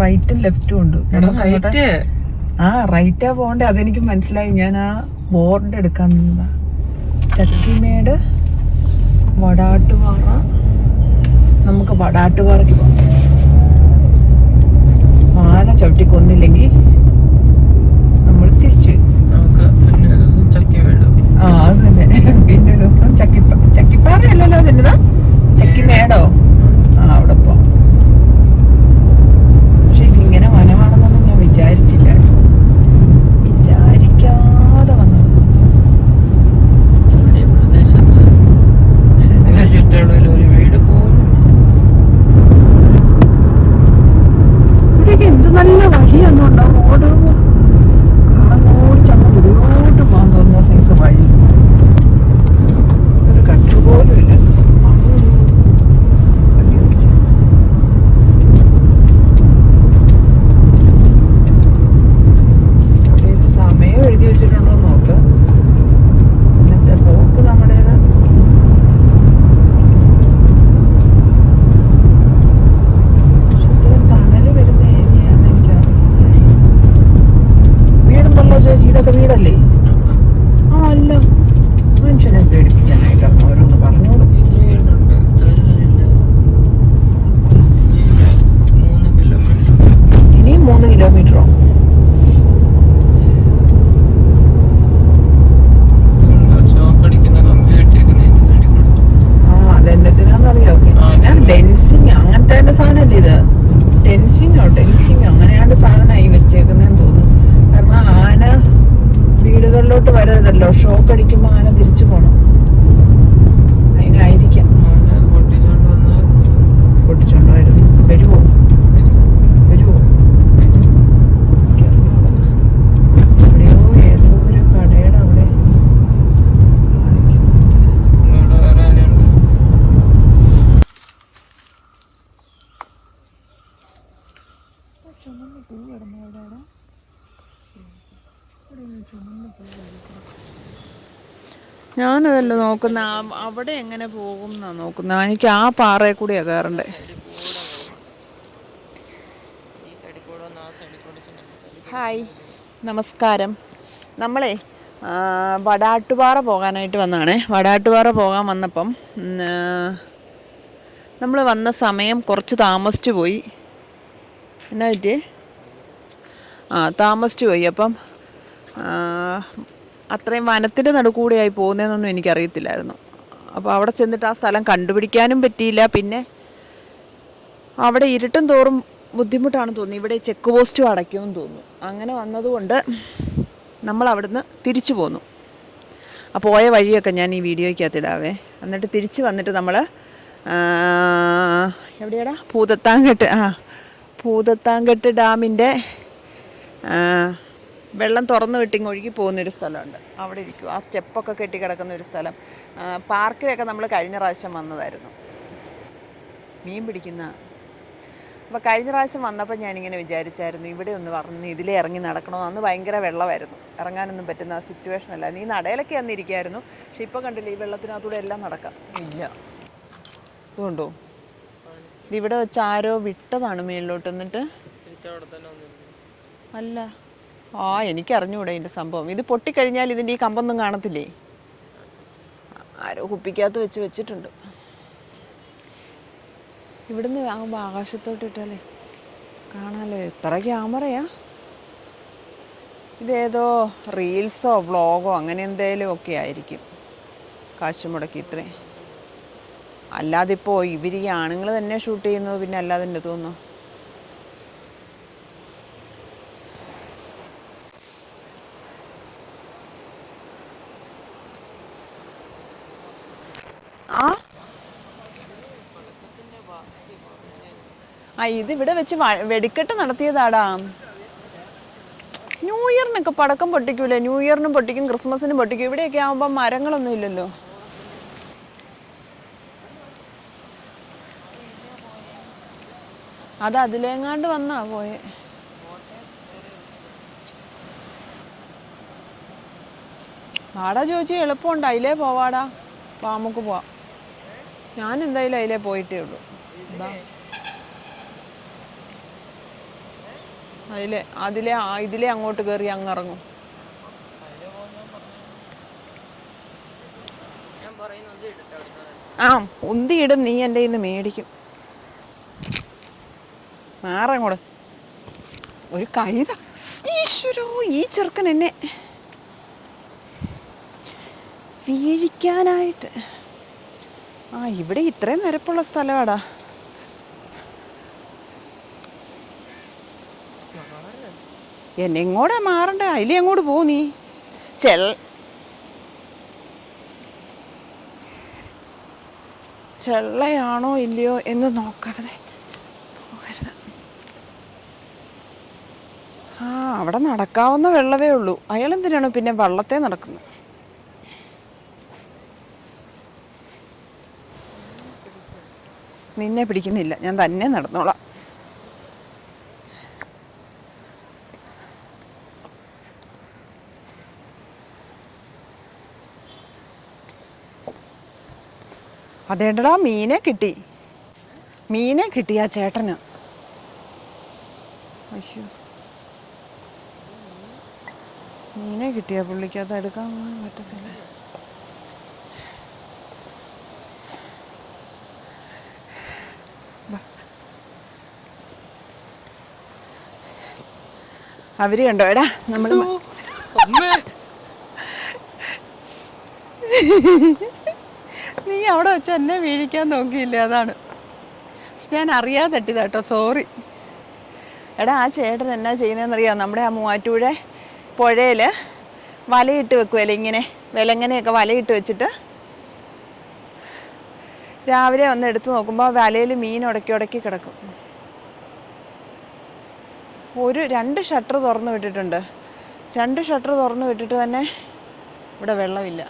റൈറ്റും ലെഫ്റ്റും ഉണ്ട്. ആ റൈറ്റാ പോകണ്ടേ, അതെനിക്ക് മനസ്സിലായി. ഞാൻ ആ ബോർഡ് എടുക്കാൻ നിന്നതാ. ചക്കിമേട് വടാട്ടുപാറ. നമുക്ക് വടാട്ടുപാറയ്ക്ക് പോകാം. ആന ചവിട്ടി കൊന്നില്ലെങ്കിൽ നമ്മൾ തിരിച്ചു. ആ അത് തന്നെ. പിന്നെ ഒരു ദിവസം ചക്കിപ്പാറ അല്ലല്ലോ അതിൻ്റെതാ, ചക്കിമേടോ. ആ അവിടെ പോവാം. പക്ഷെ ഇതിങ്ങനെ വനമാണെന്നൊന്നും ഞാൻ വിചാരിച്ചില്ല, വിചാരിക്കാതെ വന്നത്. ഇവിടെയൊക്കെ എന്ത് നല്ല വഴിയൊന്നുണ്ടോ, റോഡ് കാറോട് ചങ്ങ ദൂരോട്ട് പോകാൻ തോന്നുന്ന സൈസ് വഴി. ഒരു കട്ടർ പോലും ഇല്ല. സമയം എഴുതി വെച്ചിട്ടുണ്ടോ നോക്ക്. ഇന്നത്തെ പോക്ക് നമ്മുടേത്. പക്ഷെ ഇത്രയും തണല് വരുന്ന ഏരിയയാന്ന് എനിക്കറിയില്ല. വീടുണ്ടല്ലോ ചേച്ചി, ഇതൊക്കെ വീടല്ലേ? ആ അല്ല, മനുഷ്യനെ പേടിപ്പിക്കാനായിട്ട് ഓരോന്ന് പറഞ്ഞോളൂ. ഇനിയും 3 കിലോമീറ്ററോ? അതെന്നതിനാന്നറിയോ? ഡെൻസിങ് അങ്ങനത്തെ സാധനല്ലേ ഇത്? ടെൻസിങ്ങോ അങ്ങനെയാണ്ട് സാധനമായി വെച്ചേക്കുന്നതെന്ന് തോന്നുന്നു. കാരണം ആന വീടുകളിലോട്ട് വരരുതല്ലോ, ഷോക്ക് അടിക്കുമ്പോൾ ആന തിരിച്ചു പോണം. അതിനായിരിക്കാം പൊട്ടിച്ചോണ്ട് വരുന്നു. വരുമോ? എവിടെയോ ഏതോ ഒരു കടയുടെ അവിടെ ഞാനതല്ല നോക്കുന്ന, അവിടെ എങ്ങനെ പോകും എന്നാ നോക്കുന്ന. എനിക്ക് ആ പാറയെ കൂടിയാ കയറണ്ടേ. ഹായ്, നമസ്കാരം. നമ്മളെ വടാട്ടുപാറ പോകാനായിട്ട് വന്നതാണേ. വടാട്ടുപാറ പോകാൻ വന്നപ്പം നമ്മൾ വന്ന സമയം കുറച്ച് താമസിച്ചു പോയി. എന്നാ പറ്റിയേ? താമസിച്ചു പോയി. അപ്പം അത്രയും വനത്തിൻ്റെ നടുക്കൂടെയായി പോകുന്നതെന്നൊന്നും എനിക്കറിയത്തില്ലായിരുന്നു. അപ്പോൾ അവിടെ ചെന്നിട്ട് ആ സ്ഥലം കണ്ടുപിടിക്കാനും പറ്റിയില്ല. പിന്നെ അവിടെ ഇരുട്ടും തോറും ബുദ്ധിമുട്ടാണ് തോന്നി. ഇവിടെ ചെക്ക് പോസ്റ്റും അടയ്ക്കുമെന്ന് തോന്നുന്നു. അങ്ങനെ വന്നതുകൊണ്ട് നമ്മൾ അവിടുന്ന് തിരിച്ചു പോന്നു. ആ പോയ വഴിയൊക്കെ ഞാൻ ഈ വീഡിയോയ്ക്കകത്തിടാവേ. എന്നിട്ട് തിരിച്ച് വന്നിട്ട് നമ്മൾ എവിടെയാടാ? ഭൂതത്താൻകെട്ട് ഡാമിൻ്റെ വെള്ളം തുറന്നു വിട്ടിങ്ങ് ഒഴുകി പോകുന്നൊരു സ്ഥലമുണ്ട്. അവിടെ ഇരിക്കും. ആ സ്റ്റെപ്പൊക്കെ കെട്ടി കിടക്കുന്ന ഒരു സ്ഥലം. പാർക്കിലൊക്കെ നമ്മൾ കഴിഞ്ഞ പ്രാവശ്യം വന്നതായിരുന്നു, മീൻ പിടിക്കുന്ന. അപ്പോൾ കഴിഞ്ഞ പ്രാവശ്യം വന്നപ്പോൾ ഞാനിങ്ങനെ വിചാരിച്ചായിരുന്നു ഇവിടെ ഒന്ന് പറഞ്ഞ് ഇതിലേ ഇറങ്ങി നടക്കണോ. അന്ന് ഭയങ്കര വെള്ളമായിരുന്നു, ഇറങ്ങാനൊന്നും പറ്റുന്ന സിറ്റുവേഷൻ അല്ല. നീ നടയിലൊക്കെ അന്നിരിക്കുമായിരുന്നു. പക്ഷെ ഇപ്പോൾ കണ്ടില്ലേ, ഈ വെള്ളത്തിനകത്തൂടെ എല്ലാം നടക്കാം. ഇല്ല, ഇതുകൊണ്ടോ ഇതിവിടെ വെച്ച് ആരോ വിട്ടതാണ് മേളിലോട്ട്. എന്നിട്ട് അല്ല, എനിക്കറിഞ്ഞൂടെ ഇതിൻ്റെ സംഭവം. ഇത് പൊട്ടിക്കഴിഞ്ഞാൽ ഇതിൻ്റെ ഈ കമ്പൊന്നും കാണത്തില്ലേ? ആരോ കുപ്പിക്കകത്ത് വെച്ചിട്ടുണ്ട്. ഇവിടുന്ന് ആകുമ്പോൾ ആകാശത്തോട്ട് ഇട്ടാലേ കാണാമല്ലോ. എത്ര ക്യാമറയാ? ഇതേതോ റീൽസോ വ്ളോഗോ അങ്ങനെ എന്തെങ്കിലും ഒക്കെ ആയിരിക്കും കാശ് മുടക്കി ഇത്രയും. അല്ലാതെ ഇപ്പോൾ ഇവർ ഈ ആണുങ്ങൾ തന്നെ ഷൂട്ട് ചെയ്യുന്നത്, പിന്നെ അല്ലാതെ തന്നെ തോന്നുന്നു. ഇതിവിടെ വെച്ച് വെടിക്കെട്ട് നടത്തിയതാടാ. ന്യൂ ഇയറിനൊക്കെ പടക്കം പൊട്ടിക്കൂലേ? ന്യൂ ഇയറിനും പൊട്ടിക്കും, ക്രിസ്മസിനും പൊട്ടിക്കും. ഇവിടെയൊക്കെ ആകുമ്പോൾ മരങ്ങളൊന്നും ഇല്ലല്ലോ. അത് അതിലെങ്ങാണ്ട് വന്നാ പോയെ. വാടാ ചോദിച്ചു, എളുപ്പമുണ്ട്, അതിലേ പോവാടാ. വാ നമുക്ക് പോവാം. ഞാൻ എന്തായാലും അതിലേ പോയിട്ടേ ഉള്ളൂ. ഇതിലെ അങ്ങോട്ട് കയറി അങ്ങ് ഇറങ്ങും. ആ ഉന്തിയിടും, നീ എൻ്റെ ഇന്ന് മേടിക്കും. മാറങ്ങോട് ഒരു കൈത. ഈശ്വരോ, ഈ ചെറുക്കൻ എന്നെ വീഴിക്കാനായിട്ട്. ഇവിടെ ഇത്രയും നിരപ്പുള്ള സ്ഥലമാടാ. എന്നെങ്ങോടാ മാറണ്ടേ? അതിലേ അങ്ങോട്ട് പോ നീ. ചെള്ളയാണോ ഇല്ലയോ എന്ന് നോക്കാതെ പോകരുത്. അവിടെ നടക്കാവുന്ന വെള്ളമേ ഉള്ളൂ. അയാളെന്തിനാണ് പിന്നെ വള്ളത്തെ നടക്കുന്നത്? നിന്നെ പിടിക്കുന്നില്ല, ഞാൻ തന്നെ നടന്നോളാം. അതേണ്ടടാ, മീനെ കിട്ടി ആ ചേട്ടന്. അയ്യോ, മീനെ കിട്ടിയാ പുള്ളിക്ക്. അത് എടുക്കാൻ പറ്റത്തില്ല. അവര് കണ്ടോ എടാ, നമ്മൾ നീ അവിടെ വെച്ച് എന്നെ വീഴിക്കാൻ നോക്കിയില്ല, അതാണ്. പക്ഷെ ഞാൻ അറിയാതെ തട്ടിയതാട്ടോ, സോറി. എടാ, ആ ചേട്ടൻ എന്നാ ചെയ്യുന്നതെന്നറിയാം? നമ്മുടെ ആ മൂവാറ്റുപുഴ പുഴയിൽ വലയിട്ട് വെക്കുമല്ലേ, ഇങ്ങനെ വിലങ്ങനെയൊക്കെ വലയിട്ട് വെച്ചിട്ട് രാവിലെ വന്ന് എടുത്ത് നോക്കുമ്പോൾ വലയിൽ മീൻ ഉടക്കി കിടക്കും. 2 ഷട്ടർ തുറന്ന് വിട്ടിട്ടുണ്ട്. 2 ഷട്ടർ തുറന്ന് വിട്ടിട്ട് തന്നെ ഇവിടെ വെള്ളമില്ല.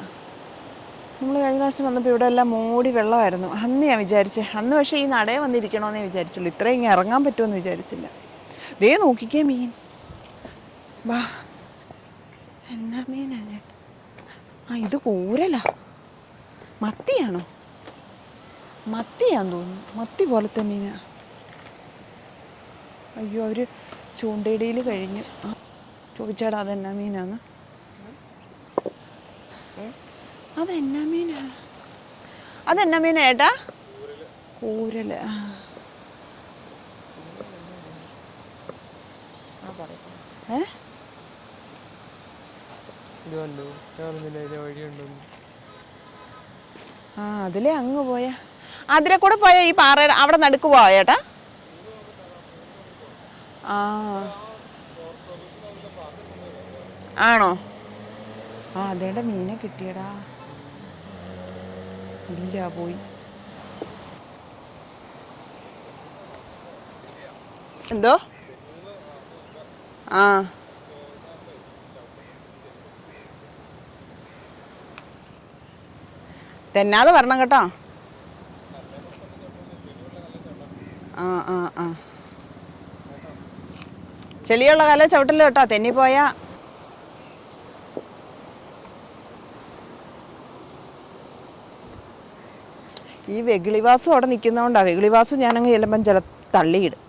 നമ്മൾ കഴിഞ്ഞ പ്രാവശ്യം വന്നപ്പോൾ ഇവിടെ എല്ലാം മൂടി വെള്ളമായിരുന്നു. അന്ന് ഞാൻ വിചാരിച്ചേ, അന്ന് പക്ഷേ ഈ നടയെ വന്നിരിക്കണമെന്നേ വിചാരിച്ചുള്ളൂ. ഇത്രയും ഇങ്ങനെ ഇറങ്ങാൻ പറ്റുമെന്ന് വിചാരിച്ചില്ല. ദേ നോക്കിക്കേ മീൻ. വാ, എന്നാ മീനാ? ഇത് കൂരലാ. മത്തിയാണോ? മത്തിയാന്ന് തോന്നുന്നു. മത്തി പോലത്തെ മീനാ. അയ്യോ, അവർ ചൂണ്ടയിടയിൽ കഴിഞ്ഞു. ചോദിച്ചാടാ, അതെന്നാ മീനാന്ന്? അതെന്നാ മീനാ? അതെന്നാ മീനാ ഏട്ടാ? കൂരല്. അതിലെ അങ്ങ് പോയാ, അതിലെ കൂടെ പോയാ ഈ പാറയുടെ അവിടെ നടുക്ക് പോവാ ചേട്ടാ. ആണോ? അതേടെ മീനെ കിട്ടിയടാ. ഇല്ല, പോയി. എന്തോ? തെന്നാതെ വരണം കേട്ടോ. ചെളിയുള്ള കാല ചവിട്ടല്ലോ കേട്ടോ, തെന്നിപ്പോയാ. ഈ വെകിളിവാസും അവിടെ നിൽക്കുന്നതുകൊണ്ടാ. വെകിളിവാസും ഞാനങ്ങ് ചെല്ലുമ്പം തള്ളിയിടും.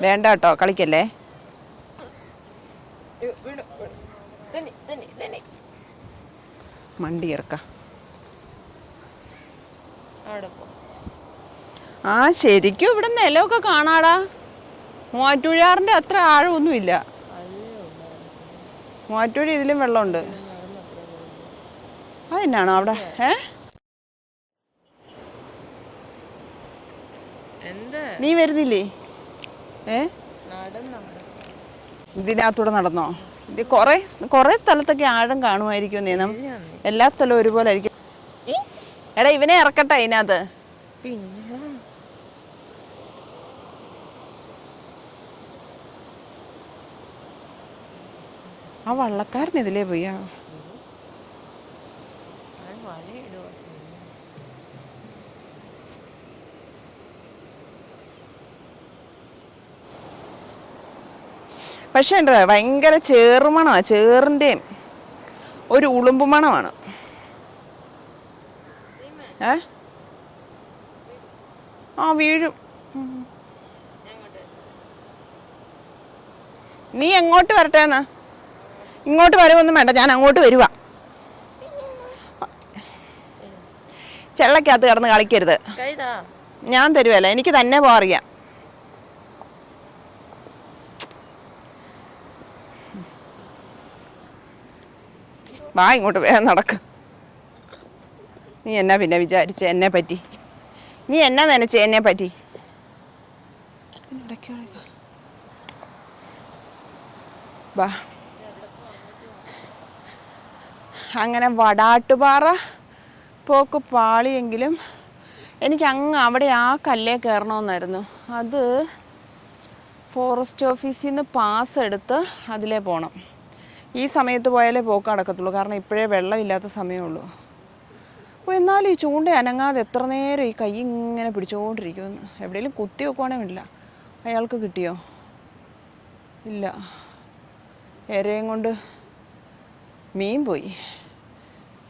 വേണ്ട കേട്ടോ, കളിക്കല്ലേ. മണ്ടി ഇറക്ക. ശരിക്കും ഇവിടെ നിലമൊക്കെ കാണാടാ. മൂവാറ്റുപുഴാറിൻ്റെ അത്ര ആഴമൊന്നുമില്ല. മൂവാറ്റുപുഴ ഇതിലും വെള്ളമുണ്ട്. അതെന്നാണോ അവിടെ? നീ വരുന്നില്ലേ? ഇതിനകത്തൂടെ നടന്നോ? ഇത് കുറേ സ്ഥലത്തൊക്കെ ആഴം കാണുമായിരിക്കും. നേരം എല്ലാ സ്ഥലവും ഒരുപോലെ ആയിരിക്കും. എടാ, ഇവനെ ഇറക്കട്ടെ ഇതിനകത്ത്. ആ വള്ളക്കാരൻ ഇതിലേ പോയാ. പക്ഷേ ഉണ്ട്, ഭയങ്കര ചേറുമണമാണ്. ചേറിൻ്റെയും ഒരു ഉളുമ്പ് മണമാണ്. ആ വീഴും. നീ എങ്ങോട്ട് വരട്ടേന്ന്? ഇങ്ങോട്ട് വരുമൊന്നും വേണ്ട, ഞാൻ അങ്ങോട്ട് വരുവാ. ചെള്ളക്കകത്ത് കിടന്ന് കളിക്കരുത്. ഞാൻ തരുവല്ല, എനിക്ക് തന്നെ പോകാറിയാം. വാ ഇങ്ങോട്ട്, വേഗം നടക്ക്. നീ എന്നാ പിന്നെ വിചാരിച്ച എന്നെ പറ്റി? നീ എന്നാ നനച്ച എന്നെ പറ്റി? വാ. അങ്ങനെ വടാട്ടുപാറ പോക്ക് പാളിയെങ്കിലും എനിക്ക് അങ്ങ് അവിടെ ആ കല്ലേ കയറണമെന്നായിരുന്നു. അത് ഫോറസ്റ്റ് ഓഫീസിൽ നിന്ന് പാസ് എടുത്ത് അതിലേ പോകണം. ഈ സമയത്ത് പോയാലേ പോക്ക് നടക്കത്തുള്ളൂ, കാരണം ഇപ്പോഴേ വെള്ളമില്ലാത്ത സമയമുള്ളൂ. അപ്പോൾ എന്നാലും ഈ ചൂണ്ട അനങ്ങാതെ എത്ര നേരം ഈ കൈ ഇങ്ങനെ പിടിച്ചുകൊണ്ടിരിക്കുമെന്ന്. എവിടെയെങ്കിലും കുത്തി വെക്കുവാണെങ്കിൽ ഇല്ല. അയാൾക്ക് കിട്ടിയോ? ഇല്ല. എരയും കൊണ്ട് മീൻ പോയി.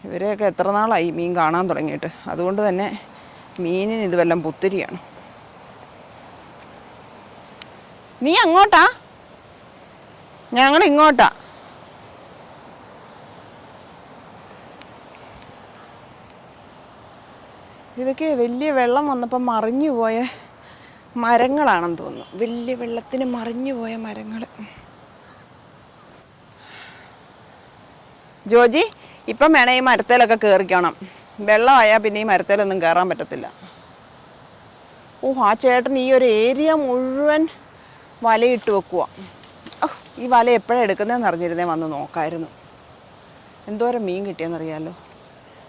ഇവരെയൊക്കെ എത്ര നാളായി മീൻ കാണാൻ തുടങ്ങിയിട്ട്. അതുകൊണ്ട് തന്നെ മീനിന് ഇത് വല്ലതും പുത്തിരിയാണ്. നീ അങ്ങോട്ടാ, ഞങ്ങൾ ഇങ്ങോട്ടാ. ഇതൊക്കെ വലിയ വെള്ളം വന്നപ്പോൾ മറിഞ്ഞു പോയ മരങ്ങളാണെന്ന് തോന്നുന്നു. വലിയ വെള്ളത്തിന് മറിഞ്ഞു പോയ മരങ്ങൾ. ജോജി, ഇപ്പം വേണേ ഈ മരത്തേലൊക്കെ കയറിക്കണം. വെള്ളമായാൽ പിന്നെ ഈ മരത്തേലൊന്നും കയറാൻ പറ്റത്തില്ല. ഓ, ആ ചേട്ടൻ ഈ ഒരു ഏരിയ മുഴുവൻ വലയിട്ട് വെക്കുക. ഈ വല എപ്പോഴാണ് എടുക്കുന്നതെന്ന് അറിഞ്ഞിരുന്നേ വന്ന് നോക്കായിരുന്നു. എന്തോരം മീൻ കിട്ടിയെന്നറിയാമല്ലോ.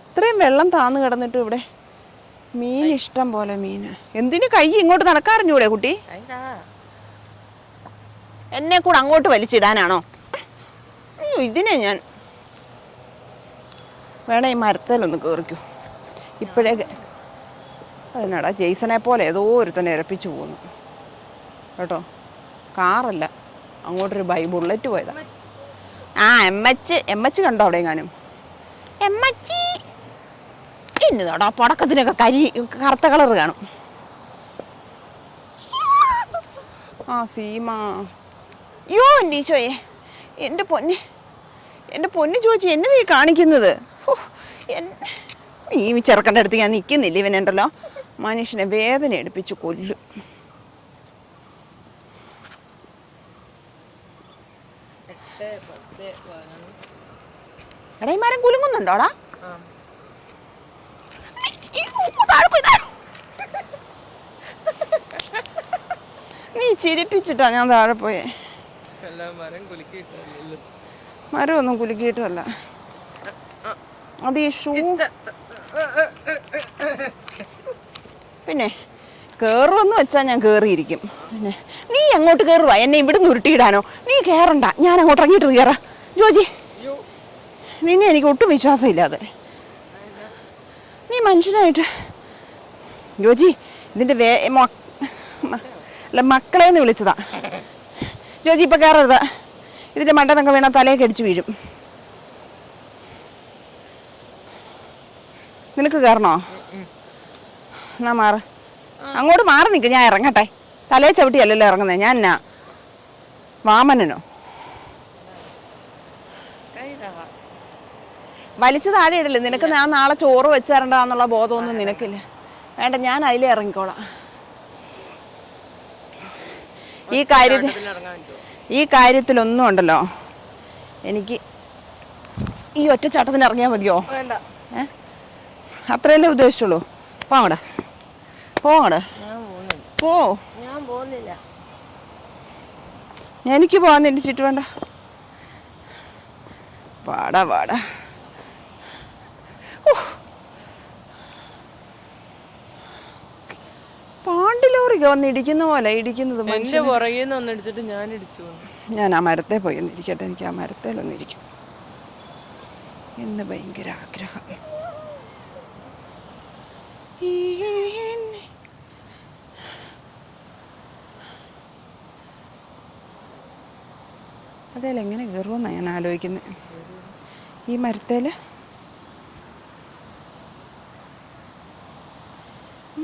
ഇത്രയും വെള്ളം താന്ന് കിടന്നിട്ട് ഇവിടെ മീൻ ഇഷ്ടം പോലെ മീൻ. എന്തിനു കൈ ഇങ്ങോട്ട് നടക്കാറിഞ്ഞൂടെ കുട്ടി? എന്നെ കൂടെ അങ്ങോട്ട് വലിച്ചിടാനാണോ? അയ്യോ, ഇതിനെ ഞാൻ വേണേ ഈ മരത്തേലൊന്ന് കയറിക്കൂ. ഇപ്പോഴേ അതിനടാ ജെയ്സനെ പോലെ ഏതോ ഒരുത്തന്നെ ഇരപ്പിച്ചു പോകുന്നു കേട്ടോ. കാറല്ല, അങ്ങോട്ടൊരു ബുള്ളറ്റ് പോയതാ. ആ എമ്മച്ച് കണ്ടോ അവിടെ എങ്ങാനും? എമ്മച്ചി എന്നതാടാ പടക്കത്തിനൊക്കെ കറുത്ത കളർ കാണും. ആ സീമ. അയ്യോ എൻ്റെ ഈശോയെ, എൻ്റെ പൊന്ന് ചോദിച്ചു എന്നതാ ഈ കാണിക്കുന്നത്? ഈ ചെറുക്കൻ്റെ അടുത്ത് ഞാൻ നിൽക്കുന്നില്ല. ഇവനുണ്ടല്ലോ മനുഷ്യനെ വേദന എടുപ്പിച്ച് കൊല്ലും. എടാ ഈ മരം കുലുങ്ങുന്നുണ്ടോടാ? നീ ചിരിപ്പിച്ചിട്ടാ ഞാൻ താഴെ പോയെ. മരമൊന്നും കുലുക്കിയിട്ടല്ല. അത് ഈ ഷൂ പിന്നെ കയറുമെന്ന് വെച്ചാൽ ഞാൻ കയറിയിരിക്കും. പിന്നെ നീ അങ്ങോട്ട് കയറുവാ, എന്നെ ഇവിടുന്ന് ഉരുട്ടിയിടാനോ? നീ കയറണ്ട, ഞാൻ അങ്ങോട്ട് ഇറങ്ങിയിട്ട് കയറാം. ജോജി, നിന്നെ എനിക്ക് ഒട്ടും വിശ്വാസമില്ലാതെ. നീ മനുഷ്യനായിട്ട് ജോജി ഇതിൻ്റെ അല്ല മക്കളെന്ന് വിളിച്ചതാ. ജോജി ഇപ്പം കയറരുത്, ഇതിൻ്റെ മണ്ടനൊക്കെ വീണാൽ തലയൊക്കെ അടിച്ച് വീഴും. നിനക്ക് കയറണോ? എന്നാ മാറ്, അങ്ങോട്ട് മാറി നിൽക്ക്, ഞാൻ ഇറങ്ങട്ടെ. തലയെ ചവിട്ടിയല്ലല്ലോ ഇറങ്ങുന്നത്. ഞാൻ എന്നാ വാമനനോ? വലിച്ചു താഴെ ഇടല്ലേ. നിനക്ക് ഞാൻ നാളെ ചോറ് വെച്ചേരണ്ടെന്നുള്ള ബോധമൊന്നും നിനക്കില്ല. വേണ്ട, ഞാൻ അതിലേ ഇറങ്ങിക്കോളാം. ഈ കാര്യത്തിലൊന്നും ഉണ്ടല്ലോ, എനിക്ക് ഈ ഒറ്റ ചട്ടത്തിന് ഇറങ്ങിയാൽ മതിയോ? അത്രയല്ലേ ഉദ്ദേശിച്ചുള്ളൂ. പോങ്ങടെ പോ. എനിക്ക് പോകാൻ ഇടിച്ചിട്ട് വേണ്ട. പാടാ പാണ്ടിലോറിക്ക് വന്ന് ഇടിക്കുന്ന പോലെ ഇടിക്കുന്നത്. ഞാൻ ആ മരത്തെ പോയി ഒന്നിരിക്കട്ടെ. എനിക്ക് ആ മരത്തേലൊന്നിരിക്കും എന്ന് ഭയങ്കര ആഗ്രഹം. അതേലെങ്ങനെ കയറുമെന്നാണ് ഞാൻ ആലോചിക്കുന്നത്. ഈ മരത്തേൽ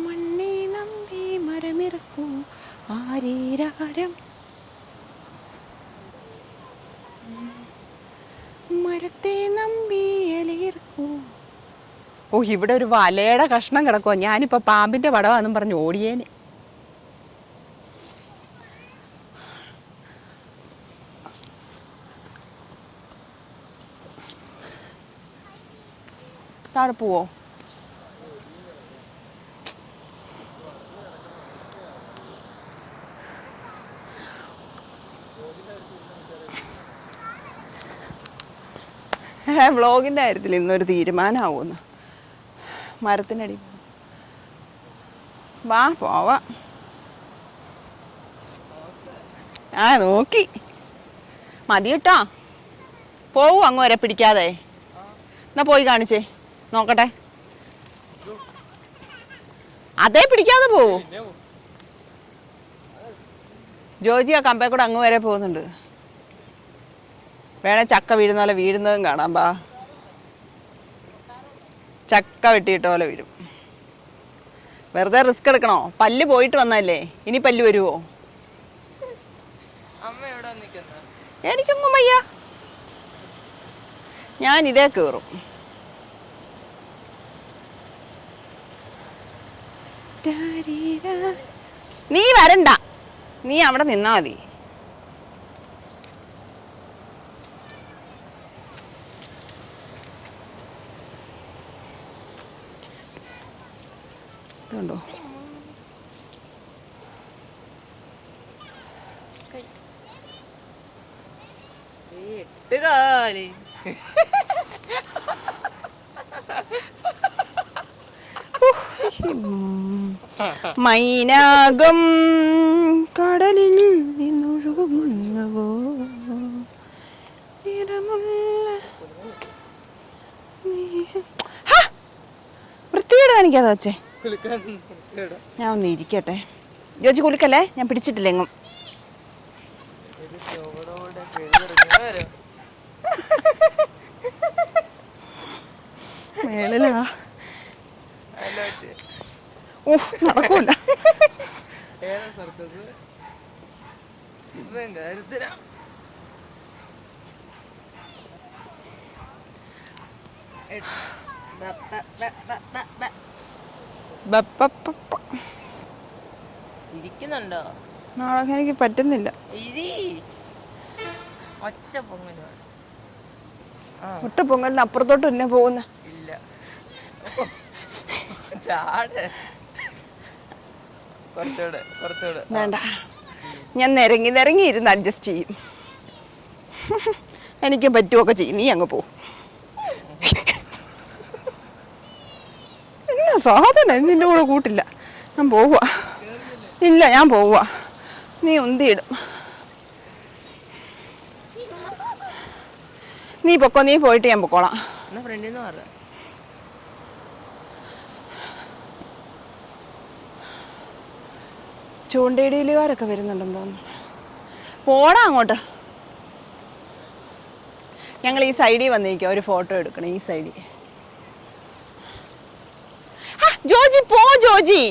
മണ്ണി നമ്പി എലയീർക്കൂ ആരീരാരം മരത്തെ നമ്പി എലയീർക്കൂ. ഓ, ഇവിടെ ഒരു വലയുടെ കഷ്ണം കിടക്കുമോ. ഞാനിപ്പോൾ പാമ്പിൻ്റെ പടമാണെന്നും പറഞ്ഞ് ഓടിയേന്. താഴെ പോവോ? വ്ളോഗിൻ്റെ കാര്യത്തിൽ ഇന്നൊരു തീരുമാനമാവുമെന്ന്. മരത്തിനടി വാ പോവാം. ആ നോക്കി മതി കേട്ടോ. പോവൂ അങ്ങ് വരെ പിടിക്കാതെ. എന്നാ പോയി കാണിച്ചേ നോക്കട്ടെ. അതേ പിടിക്കാതെ പോവൂ. ജോജി ആ കമ്പേ കൂടെ അങ്ങ് വരെ പോകുന്നുണ്ട്. വേണേ ചക്ക വീഴുന്ന പോലെ വീഴുന്നതും കാണാം. ബാ, ചക്ക വെട്ടിയിട്ട പോലെ വീഴും. വെറുതെ റിസ്ക് എടുക്കണോ? പല്ല് പോയിട്ട് വന്നല്ലേ, ഇനി പല്ല് വരുമോ? എനിക്കൊന്നും വയ്യ, ഞാൻ ഇതേ കയറും. നീ വരണ്ട, നീ അവിടെ നിന്നാ മതി. ഇതുണ്ടോ? മൈനാകം കടലിൽ നിന്നൊഴുകുന്നുവോ വൃത്തികേട് കാണിക്കാതെ വച്ചേ. ഞാൻ ഒന്ന് ഇരിക്കട്ടെ. ജോജി കുളിക്കല്ലേ, ഞാൻ പിടിച്ചിട്ടില്ല എങ്ങും. മേളിലാ നടക്കൂല. ഇരിക്കുന്നുണ്ടോ? നാളെ എനിക്ക് പറ്റുന്നില്ല. ഒറ്റ പൊങ്കലിന് അപ്പുറത്തോട്ട് തന്നെ പോകുന്ന ഇല്ല. വേണ്ട, ഞാൻ നിരങ്ങി ഇരുന്ന് അഡ്ജസ്റ്റ് ചെയ്യും. എനിക്കും പറ്റുമൊക്കെ ചെയ്യും. നീ അങ്ങ് പോ. ഇല്ല സാധനം നിന്റെ കൂടെ കൂട്ടില്ല. ഞാൻ പോവുക. ഇല്ല, ഞാൻ പോവുക. നീ ഉന്തിയിടും. നീ പൊക്കോ, നീ പോയിട്ട് ഞാൻ പൊക്കോളാം. ചൂണ്ടയിടയിലുകാരൊക്കെ വരുന്നുണ്ടെന്ന് തോന്നുന്നു. പോടാ അങ്ങോട്ട്. ഞങ്ങൾ ഈ സൈഡിൽ വന്നിരിക്കാം, ഒരു ഫോട്ടോ എടുക്കണം. ഈ സൈഡിൽ. ജോജി പോ, ജോജി.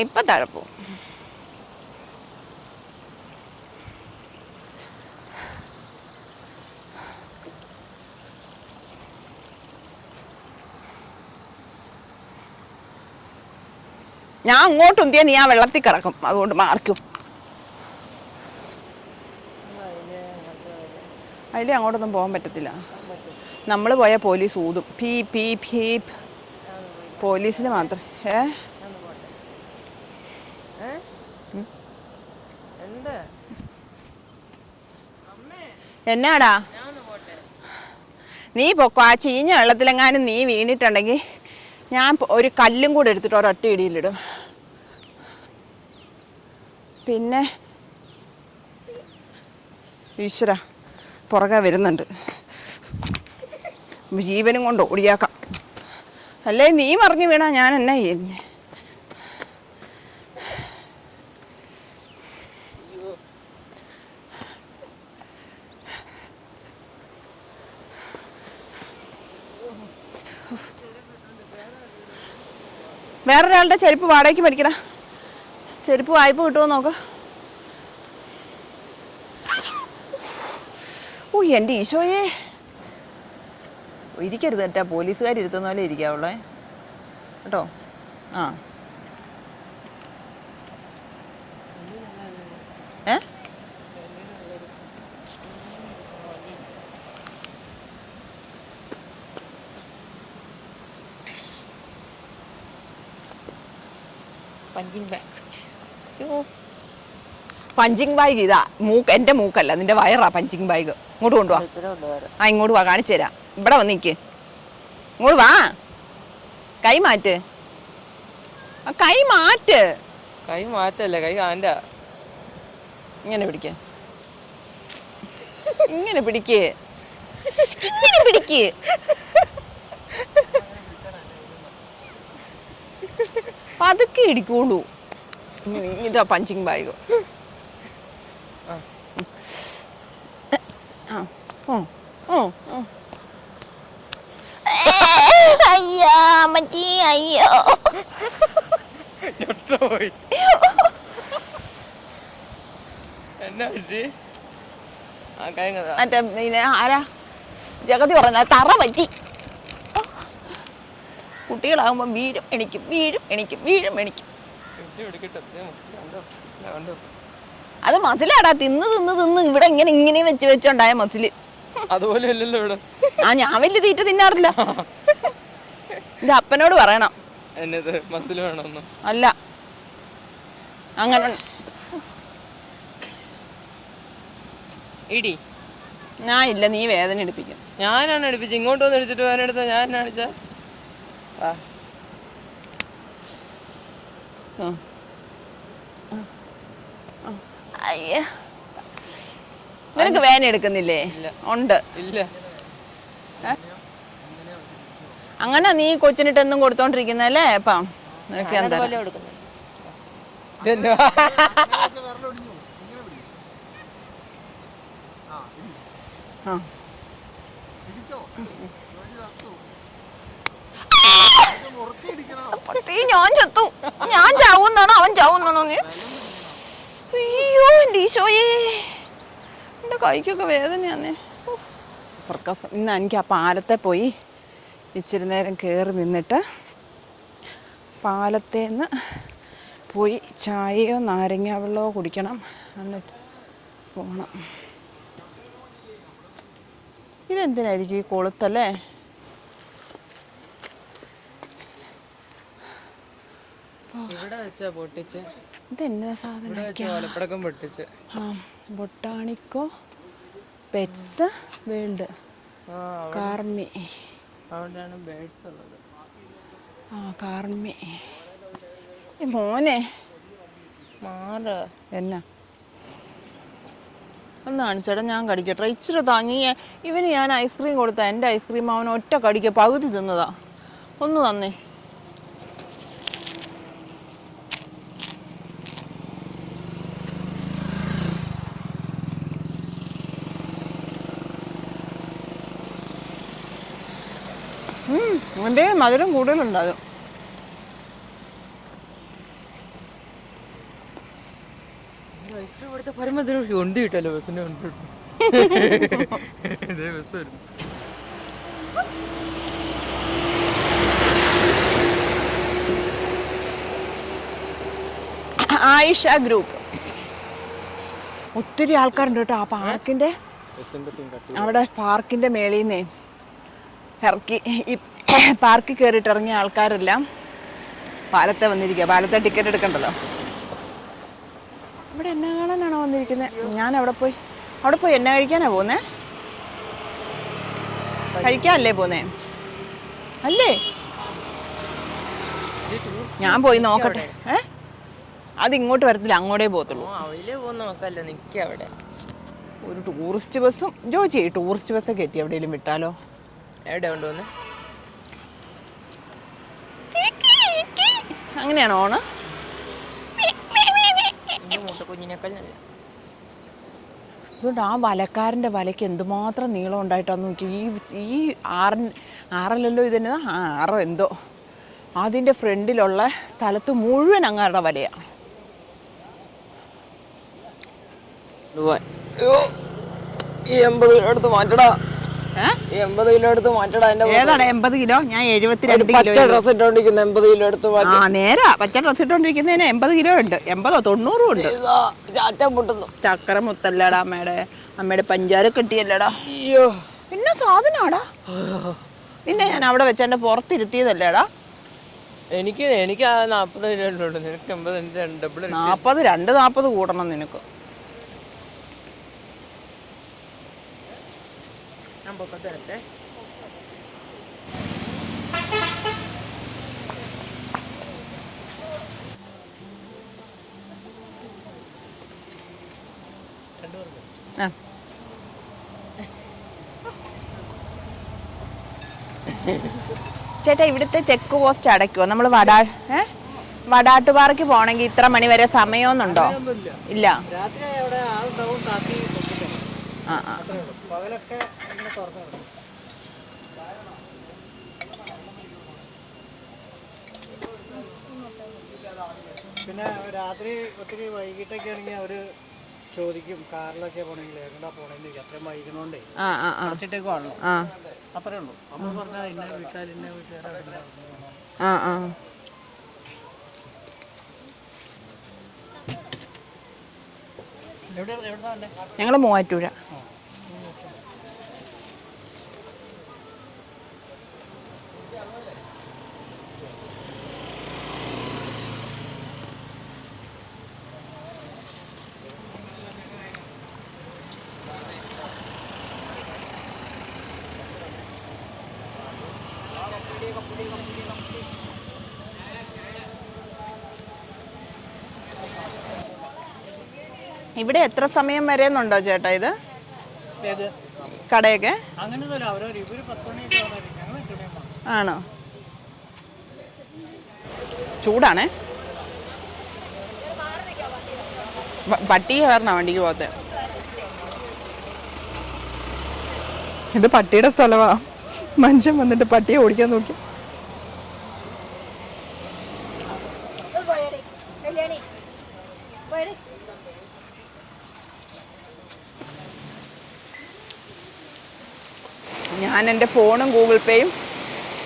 ഇപ്പൊ താഴെ പോ. ഞാൻ അങ്ങോട്ട് ഉന്തിയാ നീ ആ വെള്ളത്തിൽ കിടക്കും. അതുകൊണ്ട് മാർക്കും. അതിലേ അങ്ങോട്ടൊന്നും പോകാൻ പറ്റത്തില്ല. നമ്മൾ പോയാൽ പോലീസ് ഊതും. പീപ് പോലീസിന് മാത്രം. എന്നാടാ? നീ പൊക്കോ. ആ ചീഞ്ഞ വെള്ളത്തിലെങ്ങാനും നീ വീണിട്ടുണ്ടെങ്കിൽ ഞാൻ ഒരു കല്ലും കൂടെ എടുത്തിട്ട് ഒരൊറ്റ ഇടിയിലിടും. പിന്നെ ഈശ്വര പുറകെ വരുന്നുണ്ട്. ജീവനും കൊണ്ട് ഓടിയാക്കാം. അല്ലേ നീ മറിഞ്ഞു വീണാ ഞാൻ എന്നാ ചെയ്യുന്നേ? വേറൊരാളുടെ ചെരുപ്പ് വാടകയ്ക്ക് മേടിക്കടാ. ചെരുപ്പ് വായ്പ കിട്ടുമോ നോക്ക്. ഓ എൻ്റെ ഈശോയെ, ഇരിക്കരുത് കേട്ടാ, പോലീസുകാർ ഇരുത്തുന്ന പോലെ ഇരിക്കാവുള്ളേ കേട്ടോ. ആ ഏ പഞ്ചിങ് ബാഗ് ഇതാ. എൻ്റെ മൂക്കല്ല, നിന്റെ വയറാ പഞ്ചിങ് ബാഗ്. ഇങ്ങോട്ട് കൊണ്ടുവാ. ആ ഇങ്ങോട്ട് വാ, കാണിച്ചു തരാം. ഇവിടെ വന്ന് നിൽക്ക്. ഇങ്ങോട്ട് വാ. കൈ മാറ്റ്. ആ കൈ മാറ്റ്. കൈ മാറ്റല്ലേ, കൈ കാൻ്റെ. ഇങ്ങനെ പിടിക്ക, ഇങ്ങനെ പിടിക്ക്, ഇങ്ങനെ പിടിക്ക്. പതുക്കെ ഇടിക്കുള്ളൂ. ഇതാ പഞ്ചിങ് ബാഗ്. അയ്യോ അമ്മച്ചി, അയ്യോ. ആരാ ജഗതി പറഞ്ഞ തറ പറ്റി. കുട്ടികളാകുമ്പോ വീഴും എണിക്കും, വീഴും എണിക്കും, വീഴും എണിക്കും. അത് മസിലാടാ, തിന്ന് തിന്ന് തിന്ന് ഇവിടെ ഇങ്ങനെ ഇങ്ങനെ വെച്ച് വെച്ചുണ്ടായ മസില്. അതുപോലെ അല്ലല്ലോ ഇവിടെ. ആ ഞാൻ വലിയ തീറ്റ തിന്നാറില്ല. എന്റെ അപ്പനോട് പറയണം എന്നത് മസിൽ വേണമെന്ന്. അല്ല അങ്ങനെ ഇടി ഞാൻ ഇല്ല, നീ വേദന എടുപ്പിക്കും. ഞാനാണ് എടുപ്പിച്ച്. ഇങ്ങോട്ട് വന്ന് എടുത്തിട്ട് വേദന എടുത്ത ഞാൻ അടിച്ച. നിനക്ക് വേദന എടുക്കുന്നില്ലേ? ഉണ്ട്. ഇല്ല. അങ്ങനെ നീ കൊച്ചിനിട്ടെന്നും കൊടുത്തോണ്ടിരിക്കുന്നല്ലേ. അപ്പം നിനക്ക് എന്താ ഞാൻ ചത്തു, ഞാൻ ചാവുന്നാണോ അവൻ ചാവുന്നാണോ നീ? അയ്യോ എൻ്റെ ഈശോയേ, എൻ്റെ കൈക്കൊക്കെ വേദനയാന്നേ. സർക്കസ്. ഇന്ന് എനിക്ക് ആ പാലത്തെ പോയി ഇച്ചിരി നേരം കയറി നിന്നിട്ട് പാലത്തേന്ന് പോയി ചായയോ നാരങ്ങ വെള്ളമോ കുടിക്കണം, എന്നിട്ട് പോകണം. ഇതെന്തിനായിരിക്കും ഈ കൊളുത്തല്ലേ? ഇവിടെ വെച്ചാ പൊട്ടിച്ച്. ഇതെന്നാ സാധനം? പൊട്ടിച്ച്. ആ ബൊട്ടാണിക്കോ പെറ്റ്സ് വേൾഡ് കാർമി. അവിടെയാണ് ബേഡ്സ് ഉള്ളത്. ആ കാർമി. മോനെ മാറ് എന്നാ ഒന്ന് കാണിച്ചേട്ടാ, ഞാൻ കടിക്കട്ടെ. ഇച്ചിരി താങ്ങിയ ഇവന് ഞാൻ ഐസ്ക്രീം കൊടുത്താ, എൻ്റെ ഐസ്ക്രീം അവൻ ഒറ്റ കടിക്ക പകുതി തിന്നതാ. ഒന്ന് തന്നേ. അവൻ്റെ മധുരം കൂടുതലുണ്ടാകും. ഐസ്ക്രീം കൊടുത്ത പരമതിന് ഉണ്ട് കിട്ടല്ലോ. ബസ്സിന് ഉണ്ട്. ബസ് വരുന്നു. ആയിഷ ഗ്രൂപ്പ് ഒത്തിരി ആൾക്കാരുണ്ട് കേട്ടോ. ആ പാർക്കിൻ്റെ അവിടെ പാർക്കിൻ്റെ മേളിൽ നിന്നേ ഇറക്കി ഈ പാർക്കിൽ കയറിയിട്ട് ഇറങ്ങിയ ആൾക്കാരെല്ലാം പാലത്തെ വന്നിരിക്കുക. പാലത്തെ ടിക്കറ്റ് എടുക്കണ്ടല്ലോ. ഇവിടെ എന്നെ കാണാനാണോ വന്നിരിക്കുന്നത്? ഞാൻ അവിടെ പോയി എന്നെ കഴിക്കാനാ പോകുന്നേ? കഴിക്കാനല്ലേ പോന്നേ? അല്ലേ? ഞാൻ പോയി നോക്കട്ടെ. അതിങ്ങോട്ട് വരത്തില്ല, അങ്ങോട്ടേ പോകത്തുള്ളൂ. ഒരു ടൂറിസ്റ്റ് ബസ്സും ജോജി ടൂറിസ്റ്റ് ബസ്സൊക്കെ എത്തി എവിടെയെങ്കിലും വിട്ടാലോ? എവിടെ കൊണ്ടുവന്ന് അങ്ങനെയാണോ ഓണ്? അതുകൊണ്ട് ആ വലക്കാരൻ്റെ വലയ്ക്ക് എന്തുമാത്രം നീളം ഉണ്ടായിട്ടാന്ന് നോക്കി. ഈ ആറല്ലല്ലോ ഇതെന്നെ, 6 എന്തോ അതിൻ്റെ ഫ്രണ്ടിലുള്ള സ്ഥലത്ത് മുഴുവൻ അങ്ങാരുടെ വലയാണ്. 80 കിലോ എടുത്ത് മാറ്റടാ. 80 കിലോ എടുത്ത് മാറ്റടാ. ഏതാണ് 80 കിലോ? ഞാൻ 72 പച്ച ഡ്രസ് ഇട്ടോണ്ടിരിക്കുന്ന 80 കിലോ എടുത്ത് ആ നേരാ, പച്ച ഡ്രസ് ഇട്ടോണ്ടിരിക്കുന്നതിന് 80 കിലോ ഉണ്ട്. 80ഓ 90 ഉണ്ട്. ചക്കര മുത്തല്ലടാ അമ്മയുടെ പഞ്ചാര കെട്ടിയല്ലടാ. അയ്യോ പിന്നെ സാധനമാടാ. പിന്നെ ഞാൻ അവിടെ വെച്ച് എന്റെ പുറത്തിരുത്തിയതല്ലേടാ. എനിക്ക് 40 കിലോ ഉണ്ട്. നിനക്ക് 80. 40 കൂടണം നിനക്ക്. ഞാൻ പൊക്കത്തെ ആ ചേട്ടാ, ഇവിടുത്തെ ചെക്ക് പോസ്റ്റ് അടയ്ക്കുമോ? നമ്മൾ വടാട്ടുപാറയ്ക്ക് പോകണമെങ്കിൽ ഇത്ര മണി വരെ സമയമൊന്നുണ്ടോ? ഇല്ല. ആ ആ പിന്നെ രാത്രി ഒത്തിരി വൈകിട്ടൊക്കെ ആണെങ്കിൽ അവര് ചോദിക്കും കാറിലൊക്കെ പോണെങ്കിൽ എങ്ങോട്ടാ പോണെന്ന്. അത്രയും വൈകുന്നോണ്ടേ അടച്ചിട്ടേക്കുവാണല്ലോ. അത്രേ ഉള്ളൂ. നമ്മൾ പറഞ്ഞാൽ ഇന്ന വീട്ടുകാരെ ഞങ്ങൾ മൂവാറ്റുപുഴ. ഇവിടെ എത്ര സമയം വരെ എന്നുണ്ടോ ചേട്ടാ ഇത് കടയൊക്കെ? ആണോ? ചൂടാണേ. പട്ടി കാരണോ വണ്ടിക്ക് പോകത്തെ? ഇത് പട്ടിയുടെ സ്ഥലമാ. മനുഷ്യൻ വന്നിട്ട് പട്ടിയെ ഓടിക്കാൻ നോക്കി. ഞാൻ എൻ്റെ ഫോണും ഗൂഗിൾ പേയും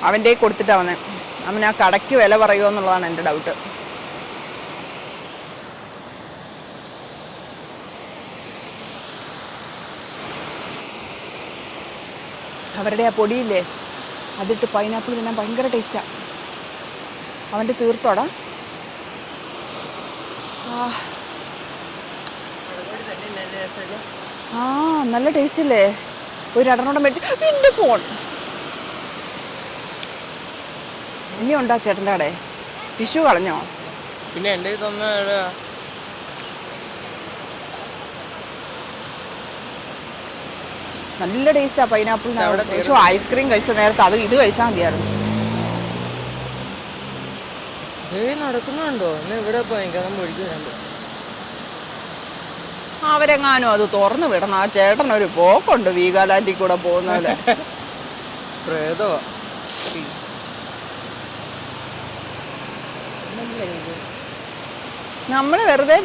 അവൻ്റെ കൊടുത്തിട്ടാണ് വന്നത്. അവൻ ആ കടയ്ക്ക് വില പറയുമോ എന്നുള്ളതാണ് എൻ്റെ ഡൗട്ട്. അവരുടെ ആ പൊടിയില്ലേ, അതിട്ട് പൈനാപ്പിൾ തിന്നാൻ ഭയങ്കര ടേസ്റ്റാണ്. അവൻ്റെ തീർത്തോടാ. ആ നല്ല ടേസ്റ്റ് അല്ലേ? ഒരു അടനോടം മേടിച്ച്. എൻ്റെ ഫോൺ ഇനി ഉണ്ടാ ചേട്ടൻ്റെ കടേ? ടിഷ്യൂ കളഞ്ഞോ? പിന്നെ എൻ്റെ നല്ല ടേസ്റ്റാ പൈനാപ്പിൾ. ഐസ്ക്രീം കഴിച്ച നേരത്തെ അത് ഇത് കഴിച്ചാൽ മതിയായിരുന്നു. നടക്കുന്നുണ്ടോ? ഇവിടെ അവരെങ്ങാനും അത് തുറന്നു വിടണം. ആ ചേട്ടനൊരു പോക്കുണ്ട് വീഗാലാൻഡിൽ കൂടെ പോകുന്നല്ലേ. നമ്മള് വെറുതെ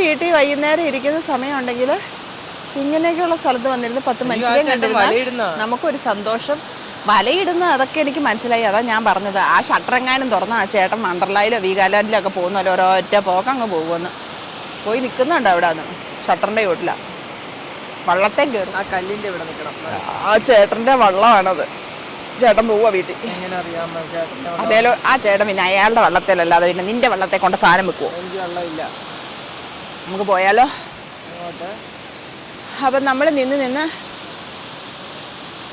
വീട്ടിൽ വൈകുന്നേരം ഇരിക്കുന്ന സമയം ഉണ്ടെങ്കിൽ ഇങ്ങനെയൊക്കെയുള്ള സ്ഥലത്ത് വന്നിരുന്ന് 10 മനുഷ്യരെ കണ്ടിരുന്ന നമുക്കൊരു സന്തോഷം. വലയിടുന്ന അതൊക്കെ എനിക്ക് മനസ്സിലായി. അതാ ഞാൻ പറഞ്ഞത്. ആ ഷട്ടറെങ്ങാനും തുറന്ന ആ ചേട്ടൻ വണ്ടർലായിലോ വീഗാലാൻഡിലോ ഒക്കെ പോകുന്നല്ലോ ഓരോറ്റ പോക്കങ്ങ് പോകുമെന്ന്. പോയി നിൽക്കുന്നുണ്ട് അവിടെ നിന്ന് ഷട്ടറിൻ്റെ വീട്ടിലാണ്. വള്ളത്തെ കയറും. ആ കല്ലിൻ്റെ ഇവിടെ നിൽക്കണം. ആ ചേട്ടൻ്റെ വള്ളമാണത്. ചേട്ടൻ പോവാ വീട്ടിൽ. അതേലോ ആ ചേട്ടൻ പിന്നെ അയാളുടെ വള്ളത്തിലല്ലാതെ പിന്നെ നിന്റെ വള്ളത്തെ കൊണ്ട് സാധനം വെക്കുവോ? എനിക്ക് വെള്ളമില്ല. നമുക്ക് പോയാലോ? അപ്പം നമ്മൾ നിന്ന്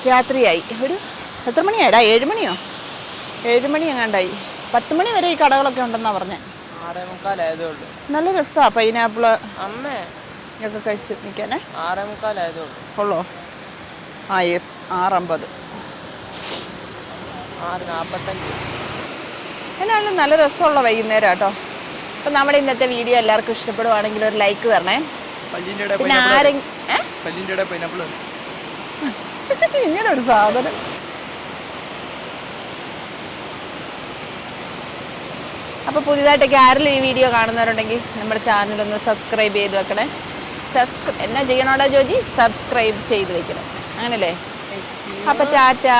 രാത്രിയായി. ഒരു എത്ര മണിയായിടാ? 7 മണിയോ? 7 മണി എങ്ങാണ്ടായി. 10 മണി വരെ ഈ കടകളൊക്കെ ഉണ്ടെന്നാ പറഞ്ഞേ. 6:45 നല്ല രസമാണ് പൈനാപ്പിള് അമ്മേ ഒക്കെ കഴിച്ച് നിൽക്കാനേ. 6:45 ഉള്ളോ? ആ യെസ്, 6:50. 6:45. എന്നാലും നല്ല രസമുള്ള വൈകുന്നേരം കേട്ടോ. അപ്പം നമ്മുടെ ഇന്നത്തെ വീഡിയോ എല്ലാവർക്കും ഇഷ്ടപ്പെടുവാണെങ്കിൽ ഒരു ലൈക്ക് തരണേ. പിന്നെ ഇങ്ങനെ ഒരു സാധനം അപ്പോൾ പുതിയതായിട്ടൊക്കെ ആരെങ്കിലും ഈ വീഡിയോ കാണുന്നവരുണ്ടെങ്കിൽ നമ്മുടെ ചാനലൊന്ന് സബ്സ്ക്രൈബ് ചെയ്ത് വെക്കണേ. എന്നാ ചെയ്യണോടാ ജോജി? സബ്സ്ക്രൈബ് ചെയ്ത് വെക്കണം, അങ്ങനല്ലേ? അപ്പോൾ ടാറ്റാ.